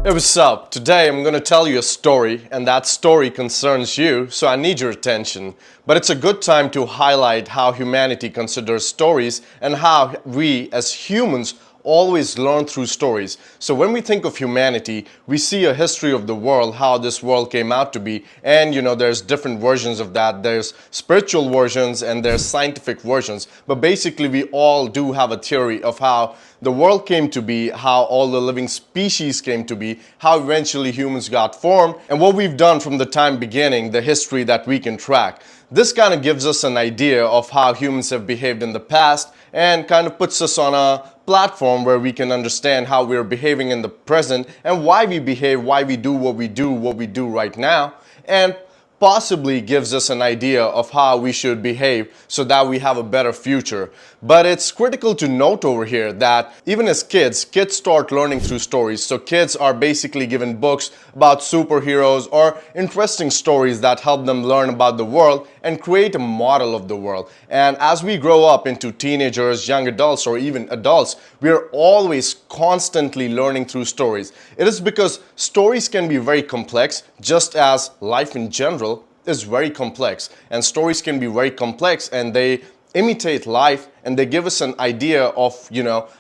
Hey, what's up? Today I'm going to tell you a story, and that story concerns you, so I need your attention. But it's a good time to highlight how humanity considers stories and how we as humans always learn through stories. So when we think of humanity, we see a history of the world, how this world came out to be, and there's different versions of that. There's spiritual versions and there's scientific versions, but basically we all do have a theory of how the world came to be, how all the living species came to be, how eventually humans got formed, and what we've done from the time beginning, the history that we can track. This kind of gives us an idea of how humans have behaved in the past and kind of puts us on a platform where we can understand how we're behaving in the present and why we behave, why we do what we do right now, and possibly gives us an idea of how we should behave so that we have a better future. But it's critical to note over here that even as kids start learning through stories. So kids are basically given books about superheroes or interesting stories that help them learn about the world and create a model of the world. And as we grow up into teenagers, young adults, or even adults, we are always constantly learning through stories. It is because stories can be very complex, just as life in general is very complex, and stories can be very complex and they imitate life and they give us an idea of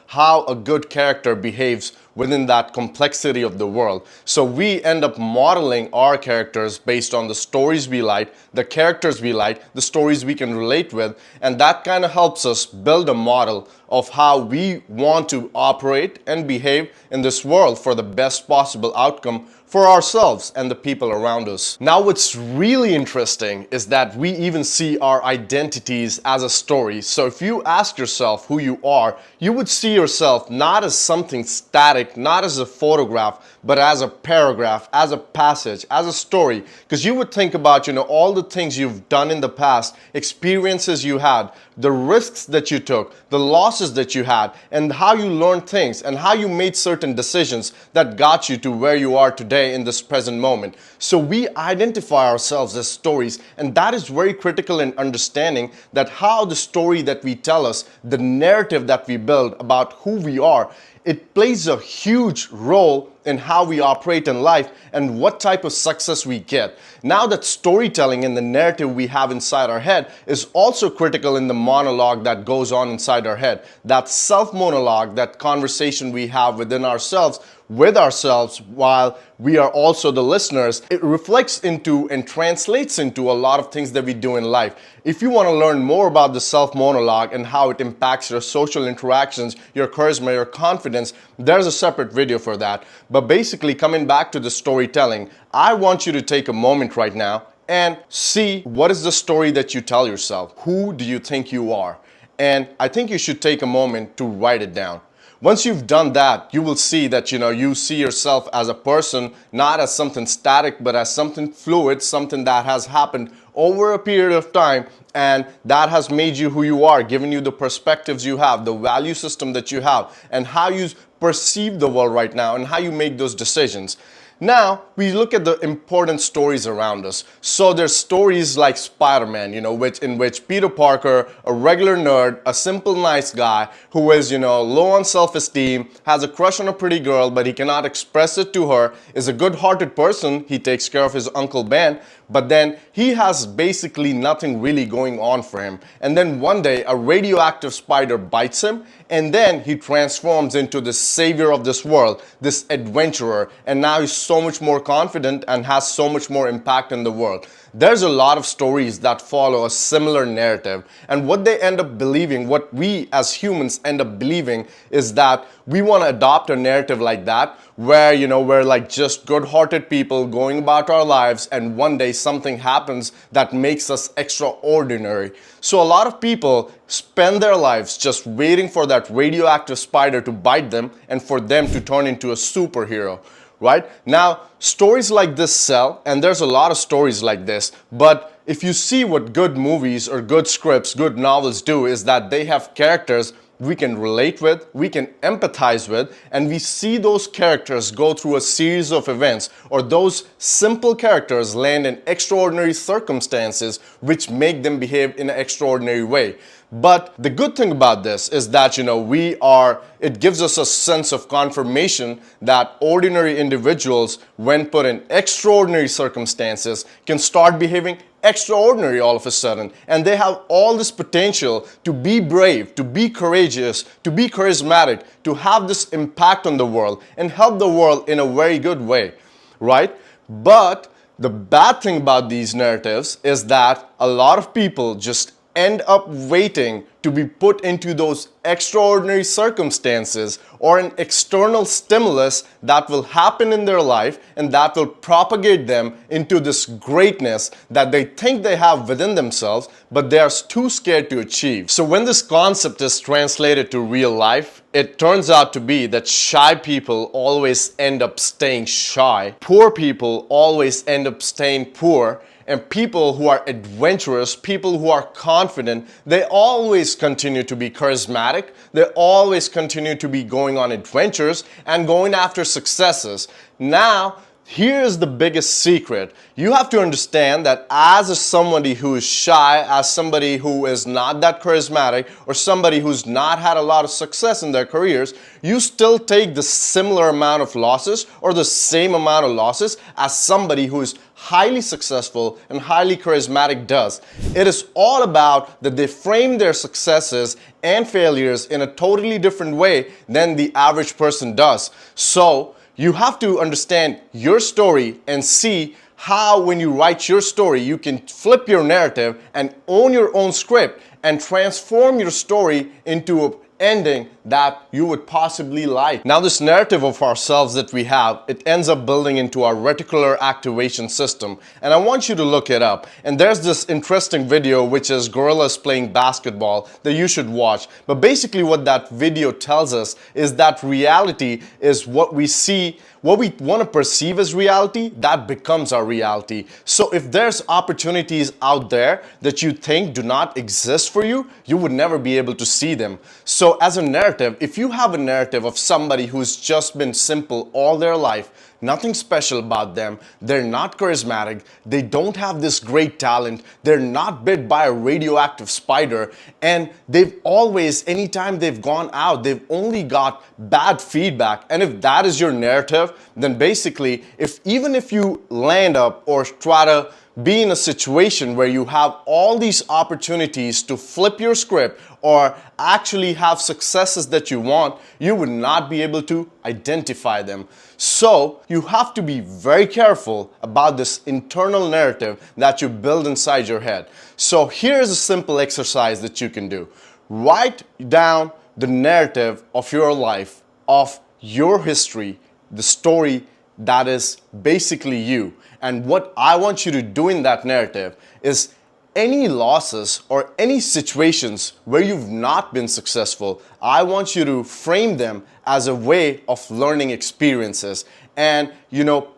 how a good character behaves within that complexity of the world. So we end up modeling our characters based on the stories we like, the characters we like, the stories we can relate with, and that kind of helps us build a model of how we want to operate and behave in this world for the best possible outcome for ourselves and the people around us. Now, what's really interesting is that we even see our identities as a story. So if you ask yourself who you are, you would see yourself not as something static, not as a photograph, but as a paragraph, as a passage, as a story. Because you would think about, all the things you've done in the past, experiences you had, the risks that you took, the losses that you had, and how you learned things and how you made certain decisions that got you to where you are today in this present moment. So we identify ourselves as stories, and that is very critical in understanding that how the story that we tell us, the narrative that we build about who we are, it plays a huge role in how we operate in life and what type of success we get. Now that storytelling and the narrative we have inside our head is also critical in the monologue that goes on inside our head. That self-monologue, that conversation we have within ourselves, with ourselves while we are also the listeners, it reflects into and translates into a lot of things that we do in life. If you want to learn more about the self-monologue and how it impacts your social interactions, your charisma, your confidence, there's a separate video for that. But basically, coming back to the storytelling, I want you to take a moment right now and see what is the story that you tell yourself. Who do you think you are? And I think you should take a moment to write it down. Once you've done that, you will see that you see yourself as a person, not as something static, but as something fluid, something that has happened over a period of time, and that has made you who you are, given you the perspectives you have, the value system that you have, and how you perceive the world right now, and how you make those decisions. Now, we look at the important stories around us. So there's stories like Spiderman, in which Peter Parker, a regular nerd, a simple nice guy who is, low on self-esteem, has a crush on a pretty girl, but he cannot express it to her, is a good-hearted person, he takes care of his Uncle Ben, but then he has basically nothing really going on for him. And then one day, a radioactive spider bites him, and then he transforms into the savior of this world, this adventurer, and now he's so much more confident and has so much more impact in the world. There's a lot of stories that follow a similar narrative, and what they end up believing, what we as humans end up believing, is that we want to adopt a narrative like that, where we're like just good-hearted people going about our lives, and one day something happens that makes us extraordinary. So a lot of people spend their lives just waiting for that radioactive spider to bite them and for them to turn into a superhero. Right? Now, stories like this sell, and there's a lot of stories like this, but if you see what good movies or good scripts, good novels do, is that they have characters we can relate with, we can empathize with, and we see those characters go through a series of events, or those simple characters land in extraordinary circumstances which make them behave in an extraordinary way. But the good thing about this is that, it gives us a sense of confirmation that ordinary individuals, when put in extraordinary circumstances, can start behaving extraordinary all of a sudden. And they have all this potential to be brave, to be courageous, to be charismatic, to have this impact on the world and help the world in a very good way, right? But the bad thing about these narratives is that a lot of people just end up waiting to be put into those extraordinary circumstances or an external stimulus that will happen in their life and that will propagate them into this greatness that they think they have within themselves, but they are too scared to achieve. So when this concept is translated to real life, it turns out to be that shy people always end up staying shy, poor people always end up staying poor, and people who are adventurous, people who are confident, they always continue to be charismatic. They always continue to be going on adventures and going after successes. Now, here's the biggest secret. You have to understand that as somebody who is shy, as somebody who is not that charismatic, or somebody who's not had a lot of success in their careers, you still take the similar amount of losses or the same amount of losses as somebody who is highly successful and highly charismatic does. It is all about that they frame their successes and failures in a totally different way than the average person does. So you have to understand your story and see how, when you write your story, you can flip your narrative and own your own script and transform your story into an ending that you would possibly like. Now, this narrative of ourselves that we have, it ends up building into our reticular activation system, and I want you to look it up. And there's this interesting video which is gorillas playing basketball that you should watch. But basically what that video tells us is that reality is what we see, what we want to perceive as reality, that becomes our reality. So if there's opportunities out there that you think do not exist for you, you would never be able to see them. So as a narrative, if you have a narrative of somebody who's just been simple all their life, nothing special about them, they're not charismatic, they don't have this great talent, they're not bit by a radioactive spider, and they've always, anytime they've gone out, they've only got bad feedback. And if that is your narrative, then basically, even if you land up or try to be in a situation where you have all these opportunities to flip your script or actually have successes that you want, you would not be able to identify them. So you have to be very careful about this internal narrative that you build inside your head. So here's a simple exercise that you can do. Write down the narrative of your life, of your history, the story that is basically you. And what I want you to do in that narrative is any losses or any situations where you've not been successful, I want you to frame them as a way of learning experiences and,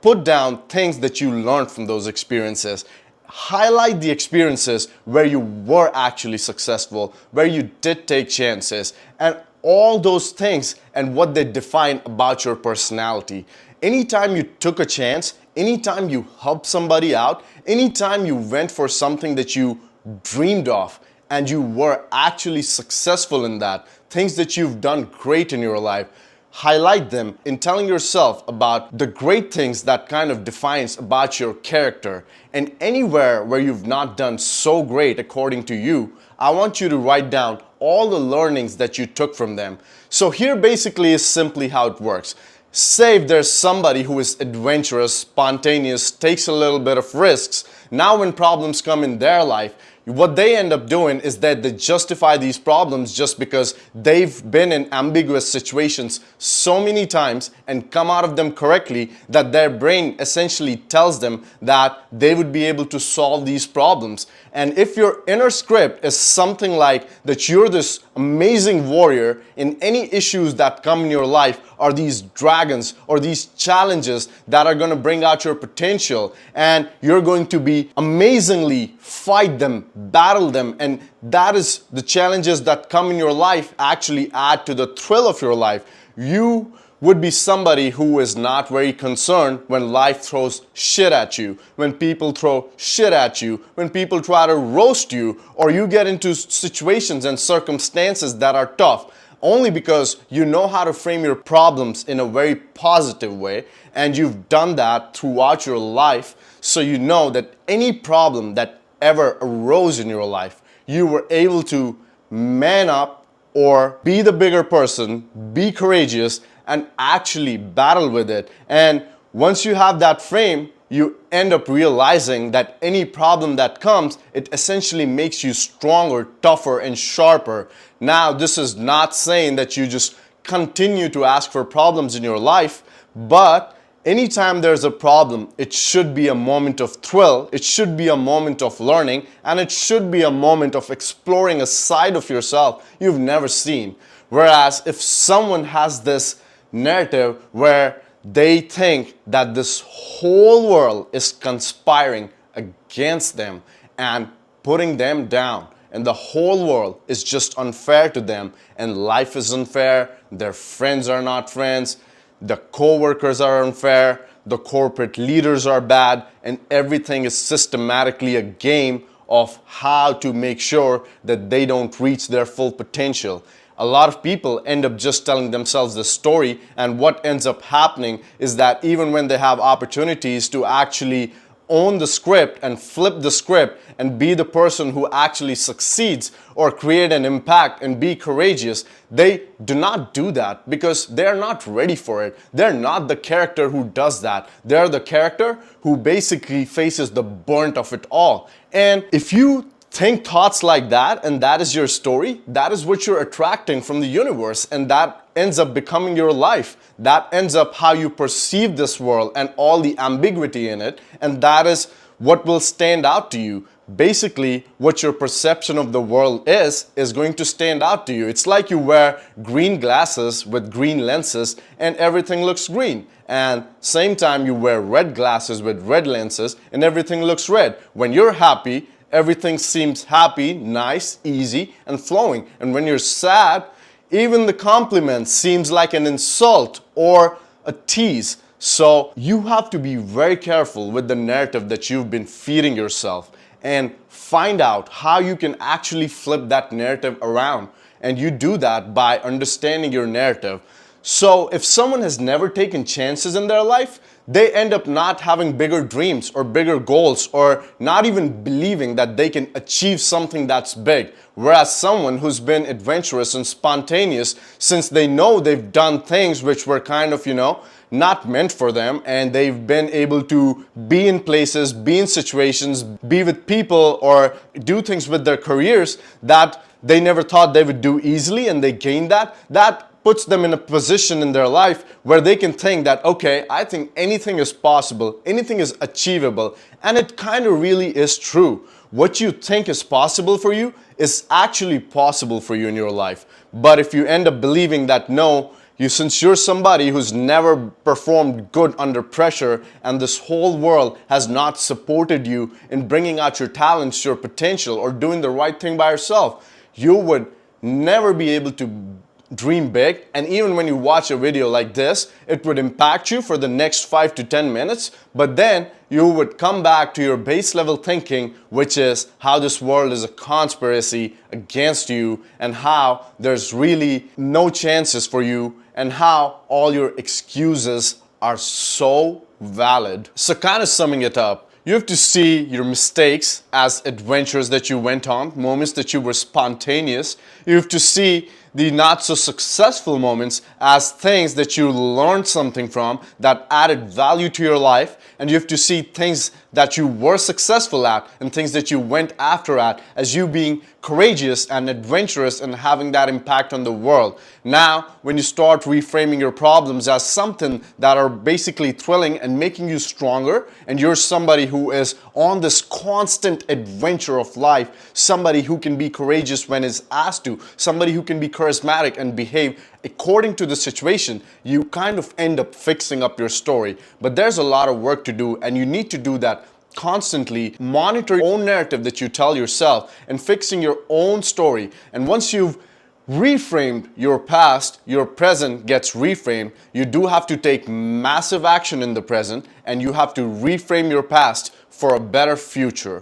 put down things that you learned from those experiences. Highlight the experiences where you were actually successful, where you did take chances, and all those things and what they define about your personality. Anytime you took a chance, anytime you helped somebody out, anytime you went for something that you dreamed of and you were actually successful in that, things that you've done great in your life, highlight them in telling yourself about the great things that kind of defines about your character. And anywhere where you've not done so great according to you, I want you to write down all the learnings that you took from them. So here basically is simply how it works. Say if there's somebody who is adventurous, spontaneous, takes a little bit of risks, now when problems come in their life, what they end up doing is that they justify these problems just because they've been in ambiguous situations so many times and come out of them correctly that their brain essentially tells them that they would be able to solve these problems. And if your inner script is something like that you're this amazing warrior in any issues that come in your life, or these dragons or these challenges that are going to bring out your potential, and you're going to be actually amazingly fight them, battle them, and that is the challenges that come in your life actually add to the thrill of your life. You would be somebody who is not very concerned when life throws shit at you, when people throw shit at you, when people try to roast you, or you get into situations and circumstances that are tough, only because you know how to frame your problems in a very positive way, and you've done that throughout your life. So you know that any problem that ever arose in your life, you were able to man up or be the bigger person, be courageous, and actually battle with it. And once you have that frame, you end up realizing that any problem that comes, it essentially makes you stronger, tougher, and sharper. Now, this is not saying that you just continue to ask for problems in your life, but anytime there's a problem, it should be a moment of thrill, it should be a moment of learning, and it should be a moment of exploring a side of yourself you've never seen. Whereas if someone has this narrative where they think that this whole world is conspiring against them and putting them down, and the whole world is just unfair to them, and life is unfair, their friends are not friends, the co-workers are unfair, the corporate leaders are bad, and everything is systematically a game of how to make sure that they don't reach their full potential. A lot of people end up just telling themselves this story, and what ends up happening is that even when they have opportunities to actually own the script and flip the script and be the person who actually succeeds or create an impact and be courageous, they do not do that because they're not ready for it. They're not the character who does that. They're the character who basically faces the burnt of it all. And if you think thoughts like that and that is your story, that is what you're attracting from the universe, and that ends up becoming your life. That ends up how you perceive this world and all the ambiguity in it, and that is what will stand out to you. Basically, what your perception of the world is going to stand out to you. It's like you wear green glasses with green lenses and everything looks green. And same time you wear red glasses with red lenses and everything looks red. When you're happy, everything seems happy, nice, easy, and flowing. And when you're sad, even the compliment seems like an insult or a tease. So you have to be very careful with the narrative that you've been feeding yourself and find out how you can actually flip that narrative around. And you do that by understanding your narrative. So if someone has never taken chances in their life, they end up not having bigger dreams or bigger goals or not even believing that they can achieve something that's big. Whereas someone who's been adventurous and spontaneous, since they know they've done things which were kind of, not meant for them, and they've been able to be in places, be in situations, be with people, or do things with their careers that they never thought they would do easily, and they gain that puts them in a position in their life where they can think that, okay, I think anything is possible, anything is achievable, and it kind of really is true. What you think is possible for you is actually possible for you in your life. But if you end up believing that no, since you're somebody who's never performed good under pressure and this whole world has not supported you in bringing out your talents, your potential, or doing the right thing by yourself, you would never be able to dream big. And even when you watch a video like this, it would impact you for the next 5 to 10 minutes, but then you would come back to your base level thinking, which is how this world is a conspiracy against you and how there's really no chances for you and how all your excuses are so valid. So kind of summing it up, you have to see your mistakes as adventures that you went on, moments that you were spontaneous. You have to see the not so successful moments as things that you learned something from that added value to your life. And you have to see things that you were successful at and things that you went after at as you being courageous and adventurous and having that impact on the world. Now, when you start reframing your problems as something that are basically thrilling and making you stronger, and you're somebody who is on this constant adventure of life, somebody who can be courageous when is asked to, somebody who can be charismatic and behave according to the situation, you kind of end up fixing up your story. But there's a lot of work to do, and you need to do that constantly monitor your own narrative that you tell yourself and fixing your own story. And once you've reframed your past, your present gets reframed. You do have to take massive action in the present, and you have to reframe your past for a better future.